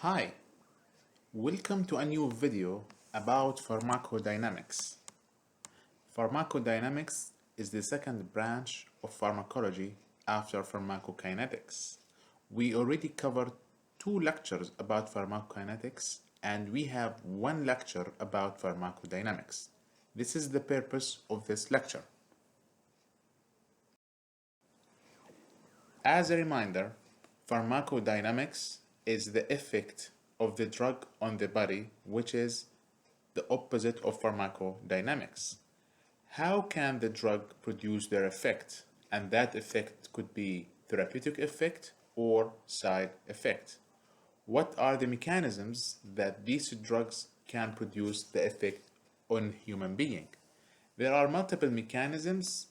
Hi, welcome to a new video about pharmacodynamics. Pharmacodynamics is the second branch of pharmacology after pharmacokinetics. We already covered two lectures about pharmacokinetics and we have one lecture about pharmacodynamics. This is the purpose of this lecture. As a reminder, pharmacodynamics is the effect of the drug on the body, which is the opposite of pharmacodynamics. How can the drug produce their effect? And that effect could be therapeutic effect or side effect. What are the mechanisms that these drugs can produce the effect on human being? There are multiple mechanisms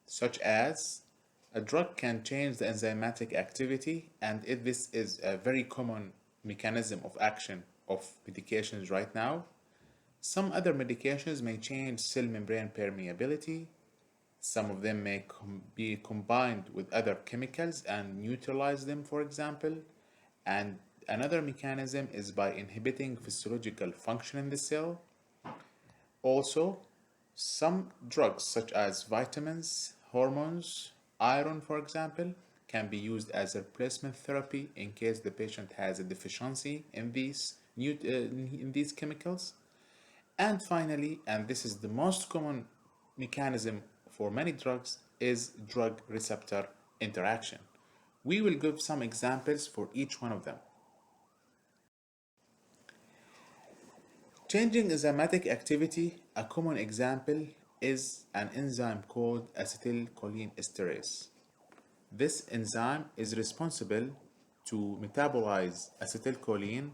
such as a drug can change the enzymatic activity, and this is a very common mechanism of action of medications right now. Some other medications may change cell membrane permeability. Some of them may be combined with other chemicals and neutralize them, for example. And another mechanism is by inhibiting physiological function in the cell. Also, some drugs such as vitamins, hormones, iron, for example, can be used as a replacement therapy in case the patient has a deficiency in these chemicals. And finally, and this is the most common mechanism for many drugs, is drug-receptor interaction. We will give some examples for each one of them. Changing enzymatic activity, a common example is an enzyme called acetylcholinesterase. This enzyme is responsible to metabolize acetylcholine,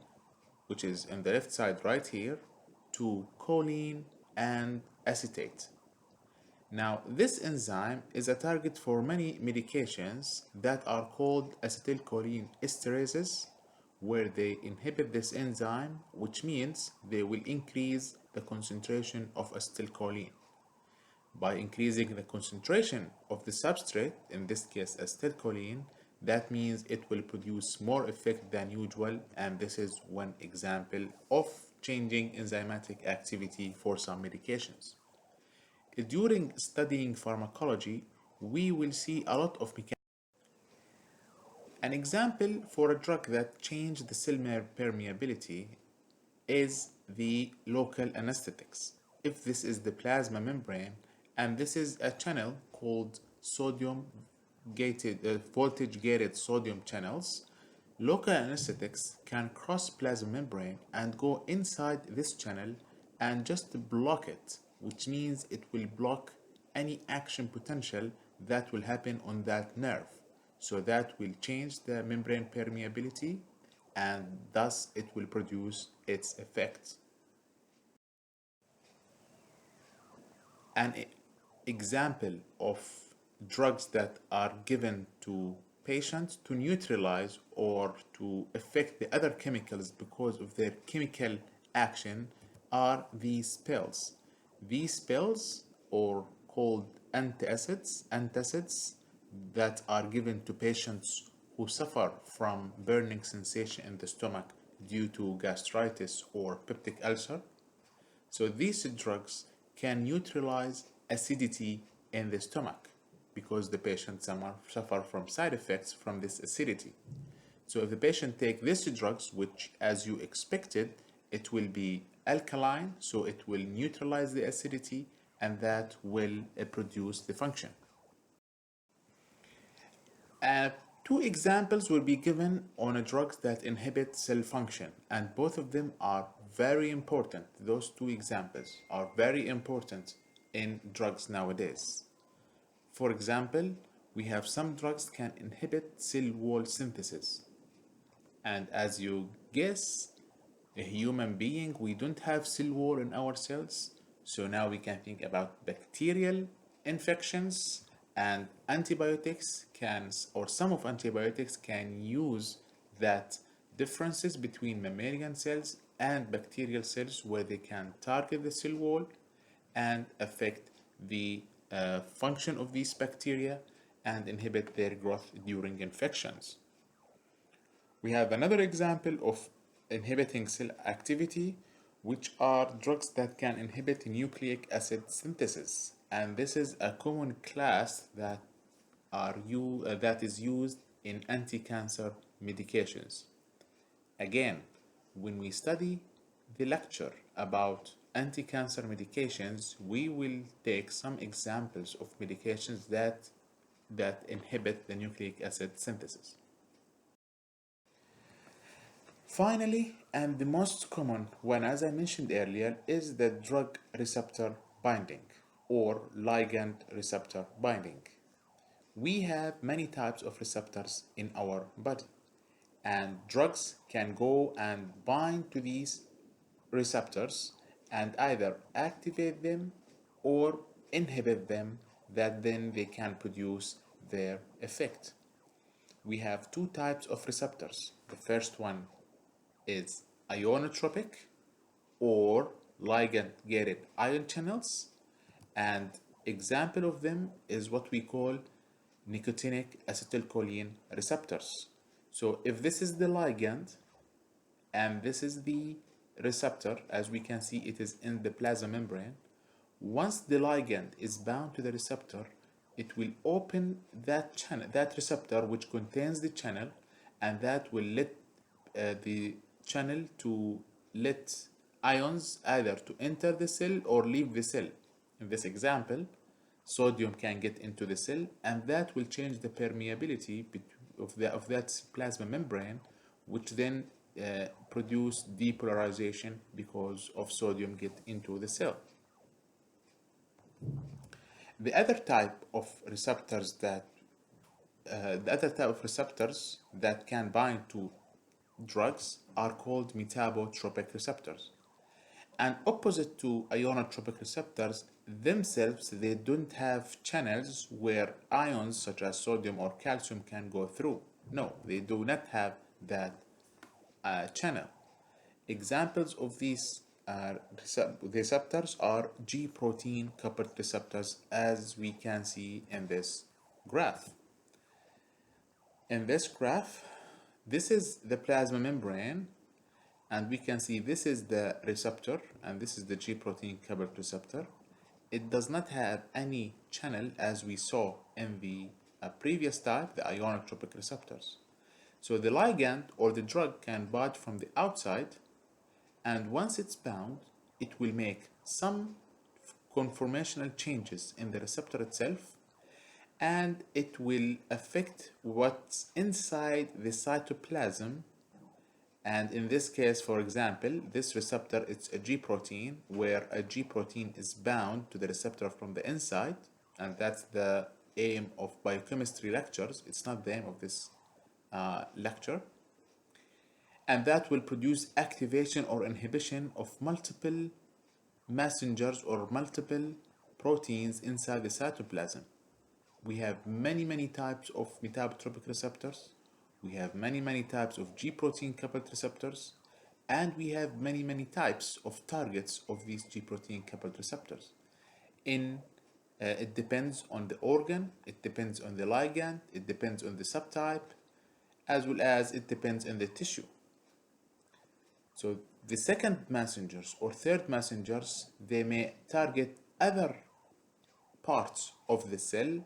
which is on the left side right here, to choline and acetate. Now, this enzyme is a target for many medications that are called acetylcholinesterases, where they inhibit this enzyme, which means they will increase the concentration of acetylcholine. By increasing the concentration of the substrate, in this case acetylcholine, that means it will produce more effect than usual, and this is one example of changing enzymatic activity for some medications. During studying pharmacology, we will see a lot of mechanisms. An example for a drug that changed the cell permeability is the local anesthetics. If this is the plasma membrane, and this is a channel called voltage gated sodium channels, local anesthetics can cross plasma membrane and go inside this channel and just block it, which means it will block any action potential that will happen on that nerve. So that will change the membrane permeability, and thus it will produce its effects. An example of drugs that are given to patients to neutralize or to affect the other chemicals because of their chemical action are these pills. These pills are called antacids that are given to patients who suffer from burning sensation in the stomach due to gastritis or peptic ulcer. So these drugs can neutralize acidity in the stomach because the patient suffer from side effects from this acidity. So if the patient take these drugs, which as you expected, it will be alkaline, so it will neutralize the acidity and that will produce the function. Two examples will be given on drugs that inhibit cell function, and both of them are very important. Those two examples are very important in drugs nowadays. For example, we have some drugs can inhibit cell wall synthesis. And as you guess, a human being, we don't have cell wall in our cells. So now we can think about bacterial infections, and antibiotics some of antibiotics can use that differences between mammalian cells and bacterial cells, where they can target the cell wall and affect the function of these bacteria and inhibit their growth during infections. We have another example of inhibiting cell activity, which are drugs that can inhibit nucleic acid synthesis. And this is a common class that is used in anti-cancer medications. Again, when we study the lecture about anti-cancer medications, we will take some examples of medications that inhibit the nucleic acid synthesis. Finally, and the most common one, as I mentioned earlier, is the drug receptor binding or ligand receptor binding. We have many types of receptors in our body, and drugs can go and bind to these receptors and either activate them or inhibit them, that then they can produce their effect. We have two types of receptors. The first one is ionotropic or ligand gated ion channels, and example of them is what we call nicotinic acetylcholine receptors. So if this is the ligand and this is the receptor, as we can see it is in the plasma membrane, once the ligand is bound to the receptor, it will open that channel, that receptor which contains the channel, and that will let the channel to let ions either to enter the cell or leave the cell. In this example, sodium can get into the cell, and that will change the permeability of that plasma membrane, which then produce depolarization because of sodium get into the cell. The other type of receptors that can bind to drugs are called metabotropic receptors. And opposite to ionotropic receptors themselves, they don't have channels where ions such as sodium or calcium can go through. No, they do not have that channel. Examples of these receptors are G protein coupled receptors, as we can see in this graph. In this graph, this is the plasma membrane, and we can see this is the receptor and this is the G protein coupled receptor. It does not have any channel, as we saw in the previous type, the ionotropic receptors. So the ligand or the drug can bind from the outside, and once it's bound, it will make some conformational changes in the receptor itself, and it will affect what's inside the cytoplasm. And in this case, for example, this receptor, it's a G protein, where a G protein is bound to the receptor from the inside, and that's the aim of biochemistry lectures. It's not the aim of this lecture. And that will produce activation or inhibition of multiple messengers or multiple proteins inside the cytoplasm. We have many types of metabotropic receptors. We have many types of G protein coupled receptors, and we have many types of targets of these G protein coupled receptors. It depends on the organ, it depends on the ligand, it depends on the subtype, as well as it depends on the tissue. So the second messengers or third messengers, they may target other parts of the cell,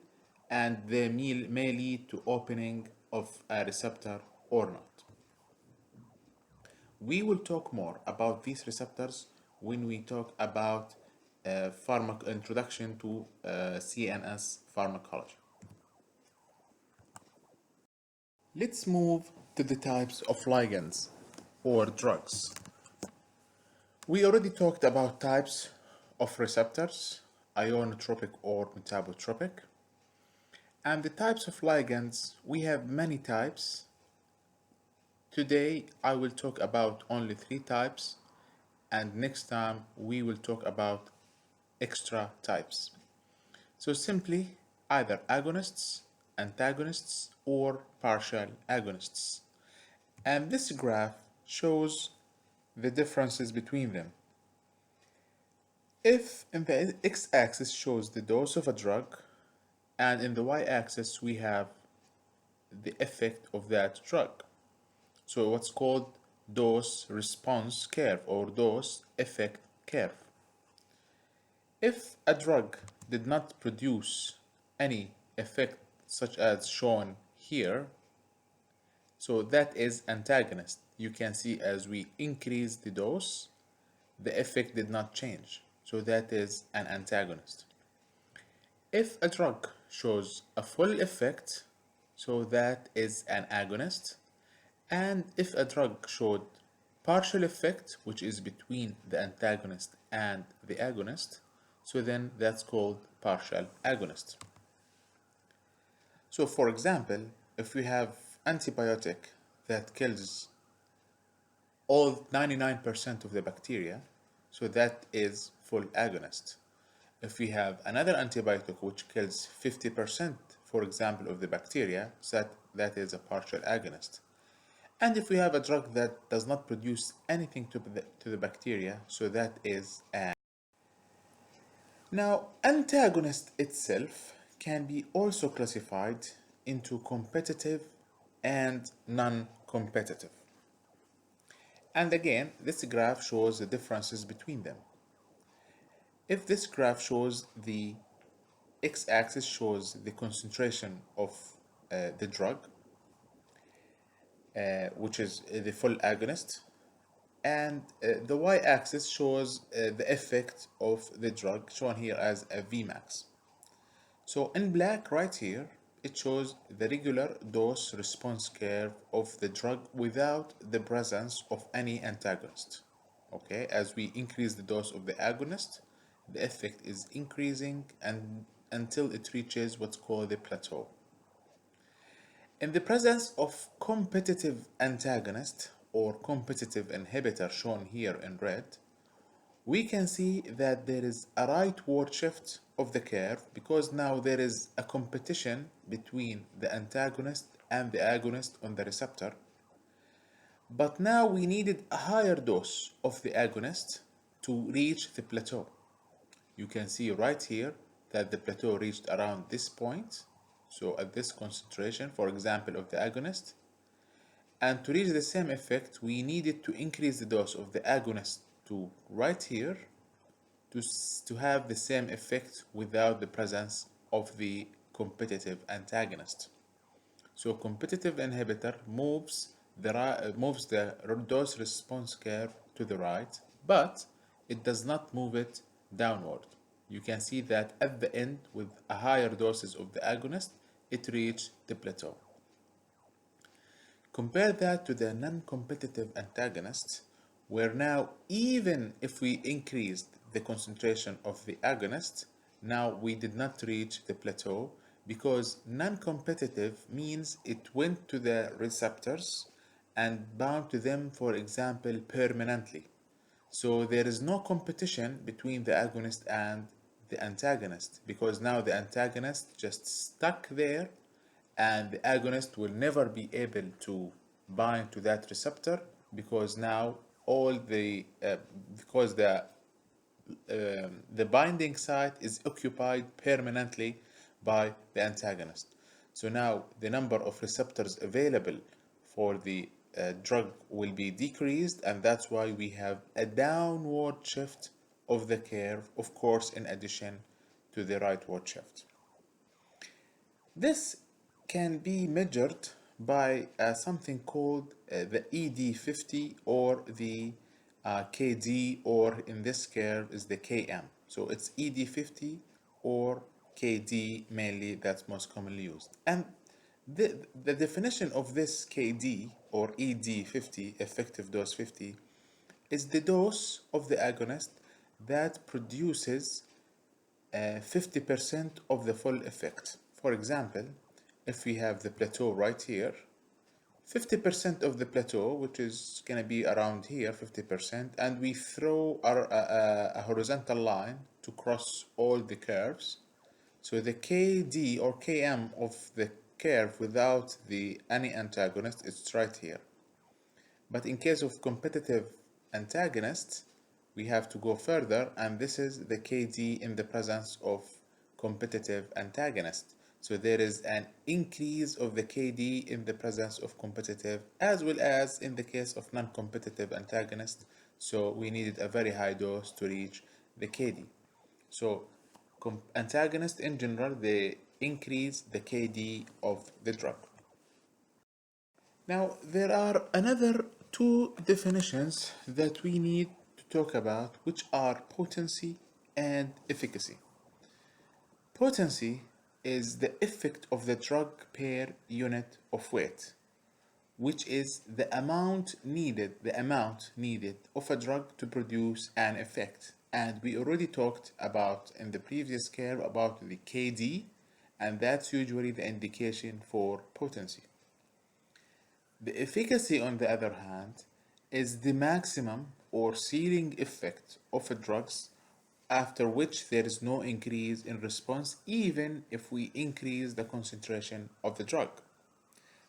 and they may lead to opening of a receptor or not. We will talk more about these receptors when we talk about introduction to CNS pharmacology. Let's move to the types of ligands or drugs. We already talked about types of receptors, ionotropic or metabotropic. And the types of ligands, we have many types. Today I will talk about only 3 types, and next time we will talk about extra types. So simply either agonists, antagonists, or partial agonists. And this graph shows the differences between them. If in the x-axis shows the dose of a drug, and in the y-axis we have the effect of that drug. So what's called dose response curve or dose effect curve. If a drug did not produce any effect such as shown here, so that is antagonist. You can see as we increase the dose, the effect did not change. So that is an antagonist. If a drug shows a full effect, so that is an agonist. And if a drug showed partial effect, which is between the antagonist and the agonist, so then that's called partial agonist. So for example, if we have antibiotic that kills all 99% of the bacteria, so that is full agonist. If we have another antibiotic which kills 50%, for example, of the bacteria, so that is a partial agonist. And if we have a drug that does not produce anything to the bacteria, so that is an. Now, antagonist itself can be also classified into competitive and non-competitive. And again, this graph shows the differences between them. If this graph shows the x-axis shows the concentration of the drug, which is the full agonist, and the y-axis shows the effect of the drug, shown here as a Vmax. So in black right here, it shows the regular dose response curve of the drug without the presence of any antagonist. Okay, as we increase the dose of the agonist, the effect is increasing and until it reaches what's called the plateau. In the presence of competitive antagonist or competitive inhibitor shown here in red, we can see that there is a rightward shift of the curve because now there is a competition between the antagonist and the agonist on the receptor. But now we needed a higher dose of the agonist to reach the plateau. You can see right here that the plateau reached around this point. So at this concentration, for example, of the agonist. And to reach the same effect, we needed to increase the dose of the agonist to right here to have the same effect without the presence of the competitive antagonist. So competitive inhibitor moves the dose response curve to the right, but it does not move it downward. You can see that at the end, with a higher doses of the agonist, it reached the plateau. Compare that to the non-competitive antagonist, where now even if we increased the concentration of the agonist, now we did not reach the plateau because non-competitive means it went to the receptors and bound to them, for example, permanently. So there is no competition between the agonist and the antagonist because now the antagonist just stuck there and the agonist will never be able to bind to that receptor because now the binding site is occupied permanently by the antagonist. So now the number of receptors available for the drug will be decreased, and that's why we have a downward shift of the curve, of course, in addition to the rightward shift. This can be measured by something called the ED50 or the KD, or in this curve is the KM. So it's ED50 or KD mainly, that's most commonly used. And the definition of this KD or ED50, effective dose 50, is the dose of the agonist that produces 50% of the full effect. For example, if we have the plateau right here, 50% of the plateau, which is going to be around here, 50%, and we throw a horizontal line to cross all the curves. So the KD or KM of the curve without any antagonist is right here. But in case of competitive antagonists, we have to go further, and this is the KD in the presence of competitive antagonist. So there is an increase of the KD in the presence of competitive as well as in the case of non-competitive antagonist. So we needed a very high dose to reach the KD. So antagonists in general, they increase the KD of the drug. Now there are another two definitions that we need to talk about, which are potency and efficacy. Potency is the effect of the drug per unit of weight, which is the amount needed of a drug to produce an effect. And we already talked about in the previous curve about the KD, and that's usually the indication for potency. The efficacy, on the other hand, is the maximum or ceiling effect of a drugs after which there is no increase in response even if we increase the concentration of the drug.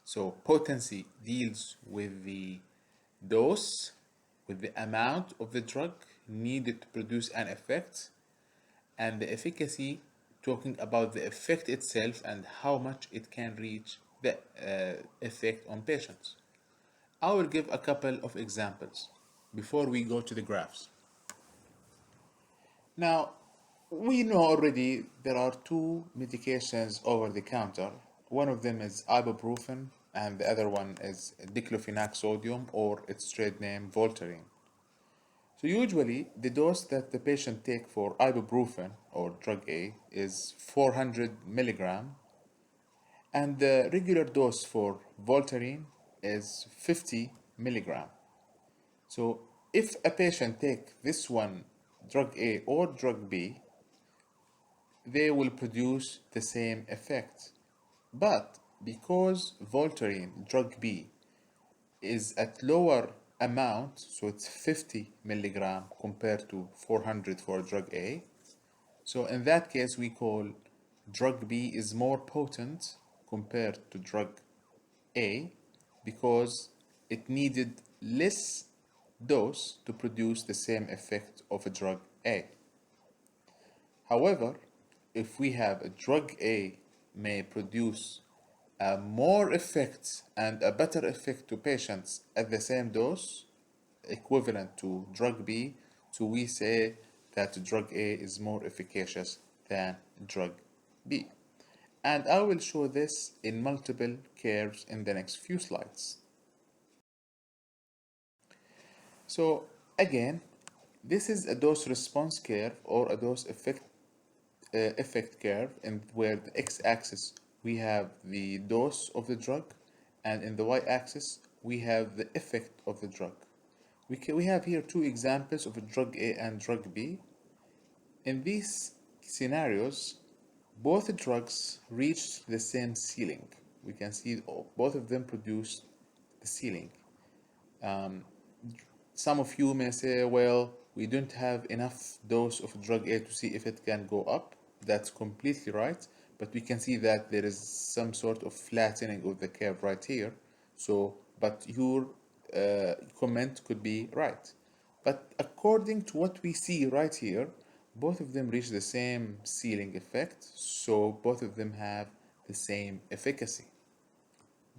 So potency deals with the dose, with the amount of the drug needed to produce an effect, and the efficacy talking about the effect itself and how much it can reach the effect on patients. I will give a couple of examples before we go to the graphs. Now, we know already there are two medications over the counter. One of them is ibuprofen, and the other one is diclofenac sodium, or its trade name Voltaren. So usually the dose that the patient take for ibuprofen or drug A is 400 milligram, and the regular dose for Voltaren is 50 milligram. So if a patient take this one, drug A or drug B, they will produce the same effect. But because Voltaren, drug B, is at lower amount, so it's 50 milligram compared to 400 for drug A, so in that case we call drug B is more potent compared to drug A because it needed less dose to produce the same effect of a drug A. However, if we have a drug A may produce more effects and a better effect to patients at the same dose, equivalent to drug B, so we say that drug A is more efficacious than drug B. And I will show this in multiple curves in the next few slides. So again, this is a dose response curve or a dose effect curve, and where the x-axis we have the dose of the drug, and in the y-axis we have the effect of the drug. We have here two examples of a drug A and drug B. In these scenarios, both drugs reached the same ceiling. We can see both of them produce the ceiling. Some of you may say, well, we don't have enough dose of drug A to see if it can go up. That's completely right, but we can see that there is some sort of flattening of the curve right here. So, but your comment could be right. But according to what we see right here, both of them reach the same ceiling effect, so both of them have the same efficacy.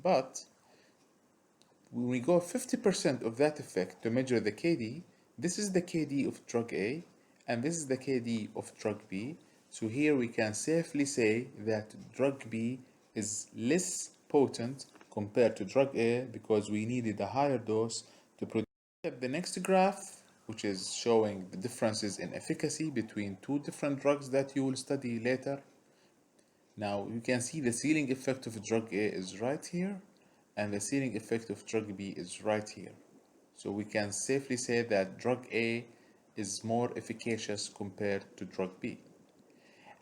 But when we go 50% of that effect to measure the KD, this is the KD of drug A, and this is the KD of drug B. So here we can safely say that drug B is less potent compared to drug A because we needed a higher dose to produce. The next graph, which is showing the differences in efficacy between two different drugs that you will study later. Now you can see the ceiling effect of drug A is right here, and the ceiling effect of drug B is right here. So we can safely say that drug A is more efficacious compared to drug B.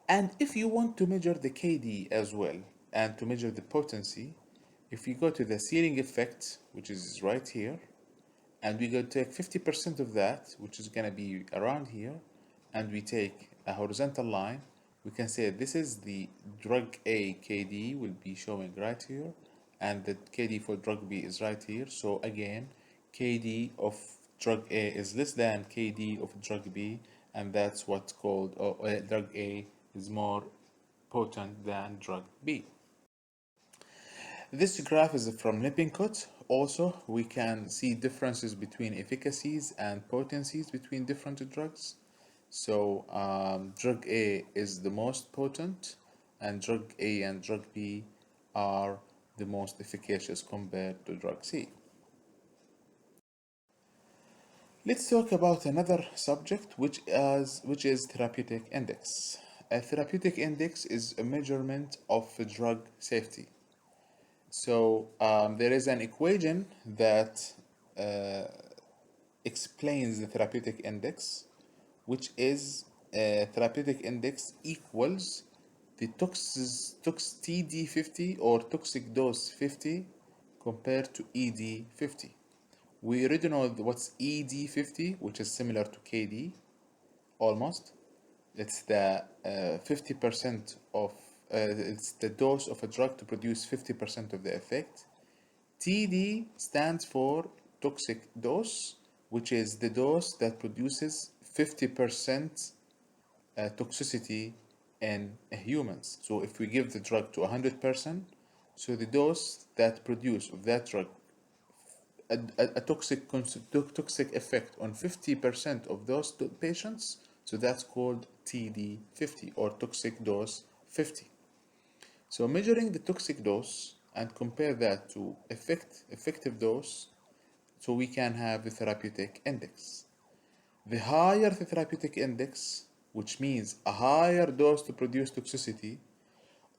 And if you want to measure the KD as well and to measure the potency, if we go to the ceiling effect, which is right here, and we go take 50% of that, which is going to be around here, and we take a horizontal line, we can say this is the drug A KD will be showing right here, and the KD for drug B is right here. So again, KD of drug A is less than KD of drug B, and that's what's called drug A is more potent than drug B. This graph is from Lippincott. Also, we can see differences between efficacies and potencies between different drugs. So, drug A is the most potent, and drug A and drug B are the most efficacious compared to drug C. Let's talk about another subject, which is therapeutic index. A therapeutic index is a measurement of drug safety. So there is an equation that explains the therapeutic index, which is therapeutic index equals the TD50 or toxic dose 50 compared to ED50. We already know what's ED50, which is similar to KD almost. It's the 50% of it's the dose of a drug to produce 50% of the effect. TD stands for toxic dose, which is the dose that produces 50% toxicity in humans. So if we give the drug to 100%, so the dose that produce of that drug a toxic effect on 50% of those patients, so that's called TD50 or toxic dose 50. So measuring the toxic dose and compare that to effective dose, so we can have the therapeutic index. The higher the therapeutic index, which means a higher dose to produce toxicity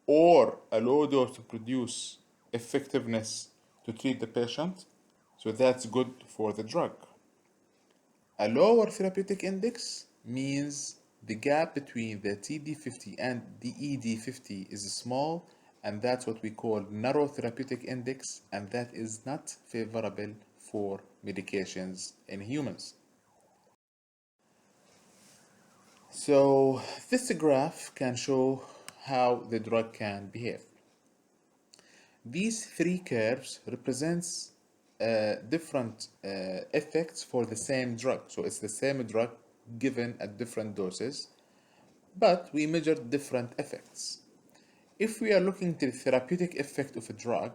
or a low dose to produce effectiveness to treat the patient, so that's good for the drug. A lower therapeutic index means the gap between the TD50 and the ED50 is small, and that's what we call narrow therapeutic index, and that is not favorable for medications in humans. So this graph can show how the drug can behave. These three curves represents different effects for the same drug. So it's the same drug given at different doses, but we measure different effects. If we are looking to the therapeutic effect of a drug,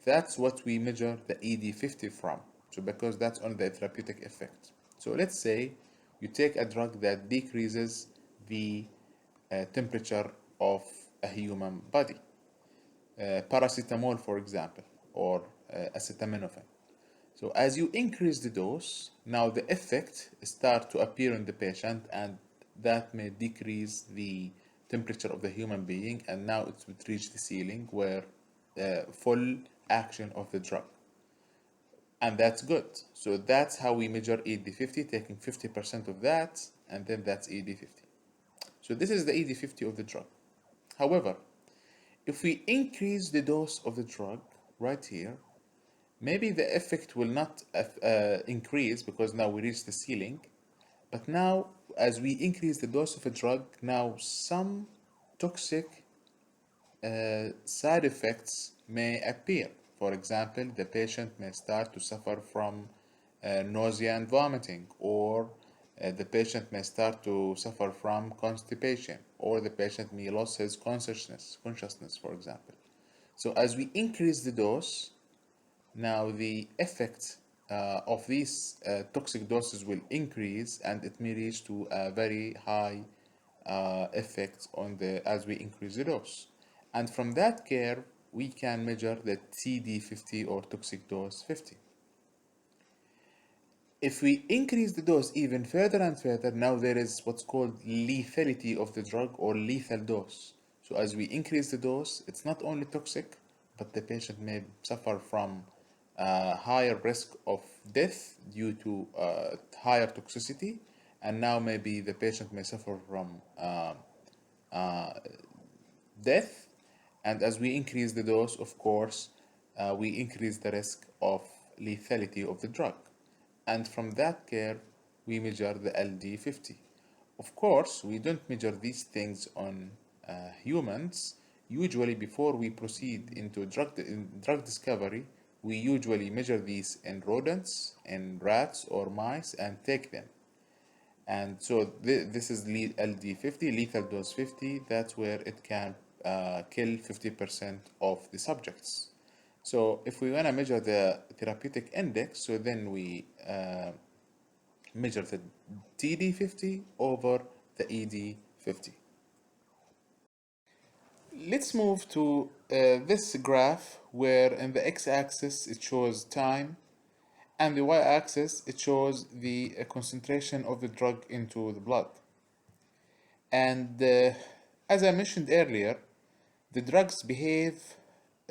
that's what we measure the ED50 from. So because that's on the therapeutic effect. So let's say you take a drug that decreases the temperature of a human body. Paracetamol, for example, or acetaminophen. So as you increase the dose, now the effect start to appear in the patient, and that may decrease the temperature of the human being, and now it would reach the ceiling where full action of the drug. And that's good. So that's how we measure ED50, taking 50% of that, and then that's ED50. So this is the ED50 of the drug. However, if we increase the dose of the drug right here, maybe the effect will not increase because now we reach the ceiling. But now, as we increase the dose of a drug, now some toxic side effects may appear. For example, the patient may start to suffer from nausea and vomiting, or the patient may start to suffer from constipation, or the patient may lose his consciousness, for example. So as we increase the dose, now the effect of these toxic doses will increase, and it may reach to a very high effect on as we increase the dose. And from that curve, we can measure the TD50 or toxic dose 50. If we increase the dose even further and further, now there is what's called lethality of the drug or lethal dose. So as we increase the dose, it's not only toxic, but the patient may suffer from higher risk of death due to higher toxicity, and now maybe the patient may suffer from death. And as we increase the dose, of course, we increase the risk of lethality of the drug. And from that curve, we measure the LD50. Of course, we don't measure these things on humans. Usually, before we proceed into drug discovery, we usually measure these in rodents, in rats or mice, and take them. And so this is LD50, lethal dose 50. That's where it can kill 50% of the subjects. So if we want to measure the therapeutic index, so then we measure the TD50 over the ED50. Let's move to this graph where in the x-axis it shows time and the y-axis it shows the concentration of the drug into the blood. And as I mentioned earlier, the drugs behave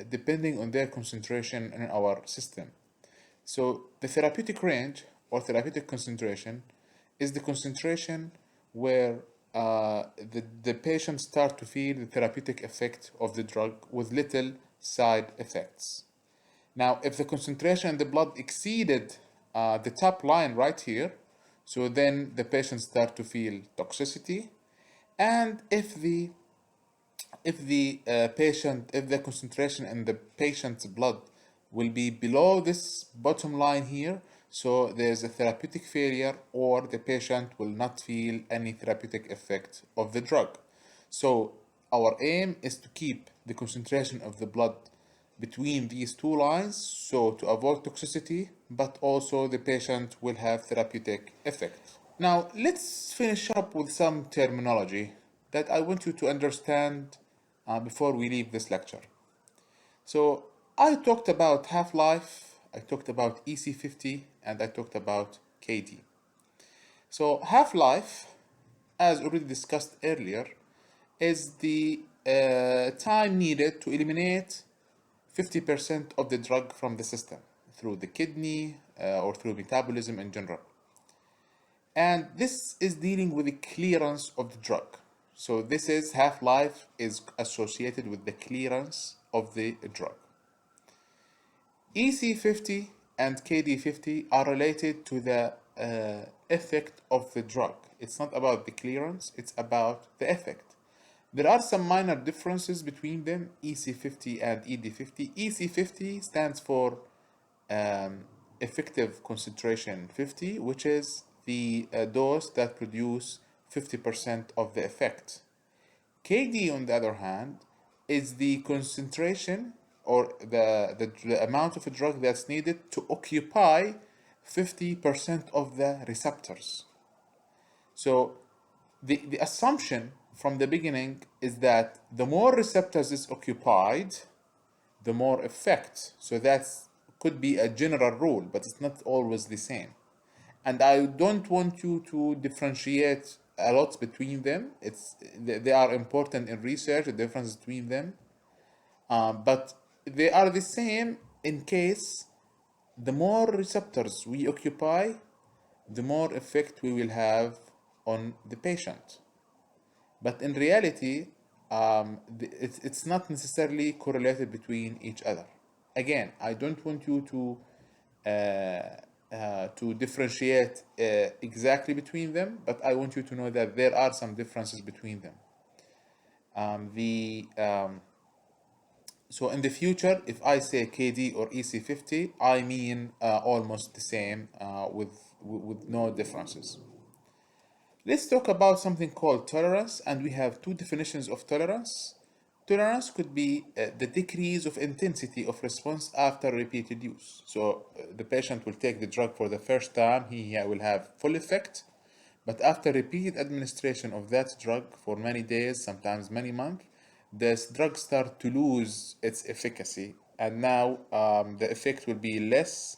depending on their concentration in our system. So the therapeutic range or therapeutic concentration is the concentration where the patient start to feel the therapeutic effect of the drug with little side effects. Now, if the concentration in the blood exceeded the top line right here, so then the patient start to feel toxicity. And if the concentration in the patient's blood will be below this bottom line here, so there's a therapeutic failure or the patient will not feel any therapeutic effect of the drug. So our aim is to keep the concentration of the blood between these two lines, so to avoid toxicity, but also the patient will have therapeutic effect. Now let's finish up with some terminology that I want you to understand before we leave this lecture. So I talked about half-life, I talked about EC50, and I talked about KD. So half-life, as already discussed earlier, is the time needed to eliminate 50% of the drug from the system through the kidney or through metabolism in general. And this is dealing with the clearance of the drug. So this is half-life is associated with the clearance of the drug. EC50 and KD50 are related to the effect of the drug. It's not about the clearance, it's about the effect. There are some minor differences between them, EC50 and ED50. EC50 stands for effective concentration 50, which is the dose that produce 50% of the effect. KD, on the other hand, is the concentration or the amount of a drug that's needed to occupy 50% of the receptors. So the assumption from the beginning is that the more receptors is occupied, the more effect. So that's could be a general rule, but it's not always the same. And I don't want you to differentiate a lot between them. They are important in research, the difference between them, but they are the same in case the more receptors we occupy, the more effect we will have on the patient. But in reality, it's not necessarily correlated between each other. Again, I don't want you to differentiate exactly between them, but I want you to know that there are some differences between them. So in the future, if I say KD or EC50, I mean almost the same with no differences. Let's talk about something called tolerance, and we have two definitions of tolerance. Tolerance could be the decrease of intensity of response after repeated use. So the patient will take the drug for the first time, he will have full effect, but after repeated administration of that drug for many days, sometimes many months, this drug starts to lose its efficacy, and now the effect will be less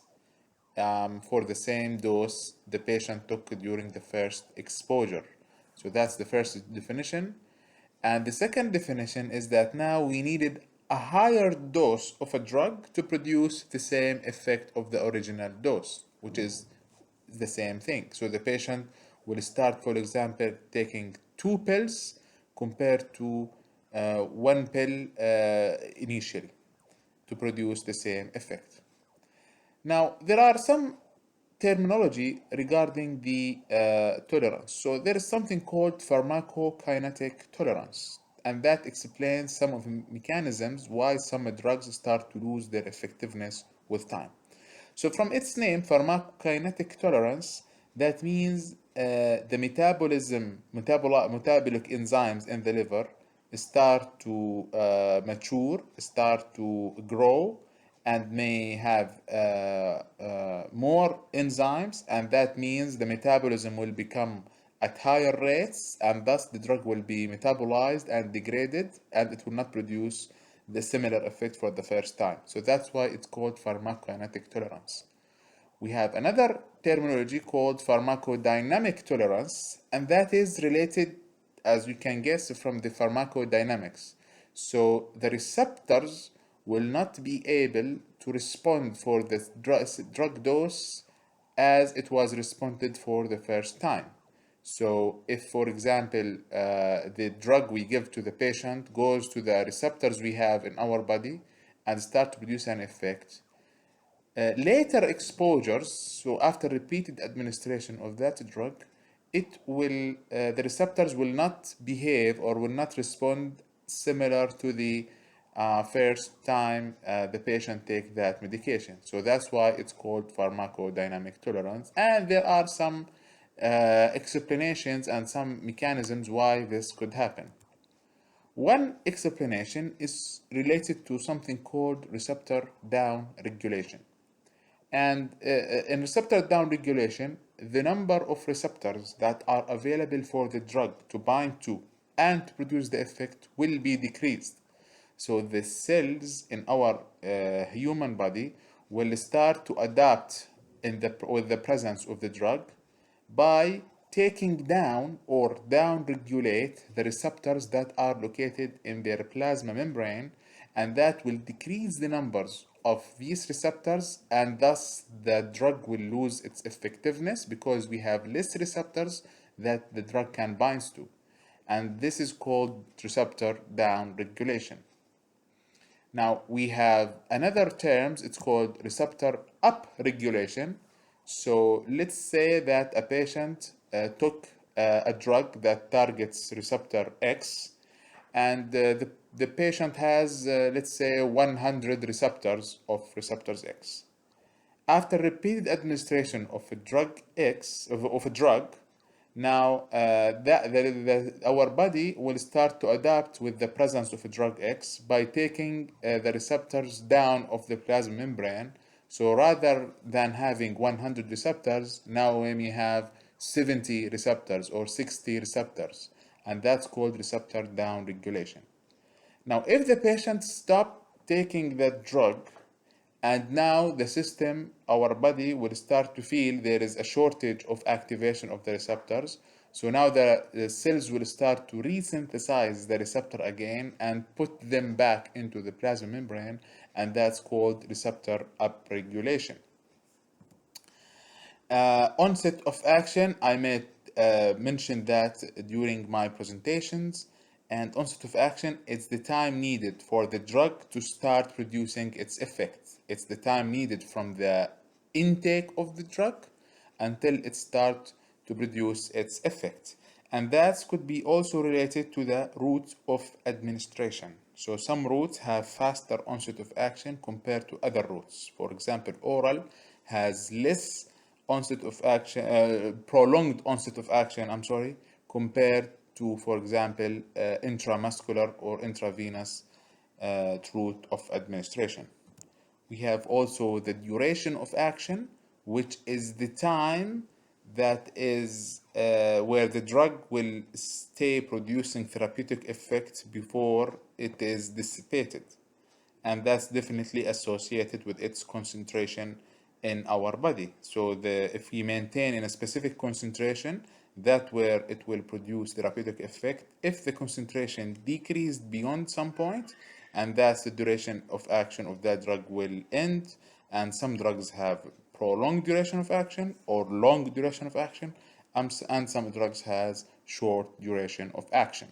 for the same dose the patient took during the first exposure. So that's the first definition. And the second definition is that now we needed a higher dose of a drug to produce the same effect of the original dose, which is the same thing. So the patient will start, for example, taking 2 pills compared to 1 pill initially to produce the same effect. Now, there are some terminology regarding the tolerance. So there is something called pharmacokinetic tolerance, and that explains some of the mechanisms why some drugs start to lose their effectiveness with time. So from its name, pharmacokinetic tolerance, that means the metabolic enzymes in the liver start to mature, start to grow, and may have more enzymes, and that means the metabolism will become at higher rates, and thus the drug will be metabolized and degraded, and it will not produce the similar effect for the first time. So that's why it's called pharmacokinetic tolerance. We have another terminology called pharmacodynamic tolerance, and that is related, as you can guess, from the pharmacodynamics. So the receptors will not be able to respond for the drug dose as it was responded for the first time. So if, for example, the drug we give to the patient goes to the receptors we have in our body and start to produce an effect, later exposures, so after repeated administration of that drug, the receptors will not behave or will not respond similar to the first time the patient take that medication. So that's why it's called pharmacodynamic tolerance. And there are some explanations and some mechanisms why this could happen. One explanation is related to something called receptor down regulation. And in receptor downregulation, the number of receptors that are available for the drug to bind to and to produce the effect will be decreased. So the cells in our human body will start to adapt with the presence of the drug by taking down or downregulate the receptors that are located in their plasma membrane, and that will decrease the numbers of these receptors, and thus the drug will lose its effectiveness because we have less receptors that the drug can bind to. And this is called receptor downregulation. Now we have another term, it's called receptor upregulation. So let's say that a patient took a drug that targets receptor X, and the patient has, let's say, 100 receptors of receptors X. After repeated administration of a drug X, of a drug, now our body will start to adapt with the presence of a drug X by taking the receptors down of the plasma membrane. So rather than having 100 receptors, now we may have 70 receptors or 60 receptors, and that's called receptor downregulation. Now, if the patient stopped taking that drug, and now the system, our body, will start to feel there is a shortage of activation of the receptors. So now the cells will start to resynthesize the receptor again and put them back into the plasma membrane, and that's called receptor upregulation. Onset of action, I may mention that during my presentations. And onset of action is the time needed for the drug to start producing its effect. It's the time needed from the intake of the drug until it starts to produce its effect. And that could be also related to the route of administration. So some routes have faster onset of action compared to other routes. For example, oral has less onset of action, prolonged onset of action, compared to, for example, intramuscular or intravenous route of administration. We have also the duration of action, which is the time that is where the drug will stay producing therapeutic effect before it is dissipated. And that's definitely associated with its concentration in our body. So if we maintain in a specific concentration, that where it will produce therapeutic effect. If the concentration decreased beyond some point, and that's the duration of action of that drug will end. And some drugs have prolonged duration of action or long duration of action, and some drugs has short duration of action.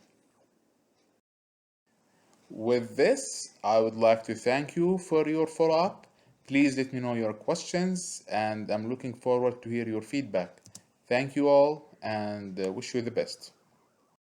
With this, I would like to thank you for your follow-up. Please let me know your questions, and I'm looking forward to hear your feedback. Thank you all, and wish you the best.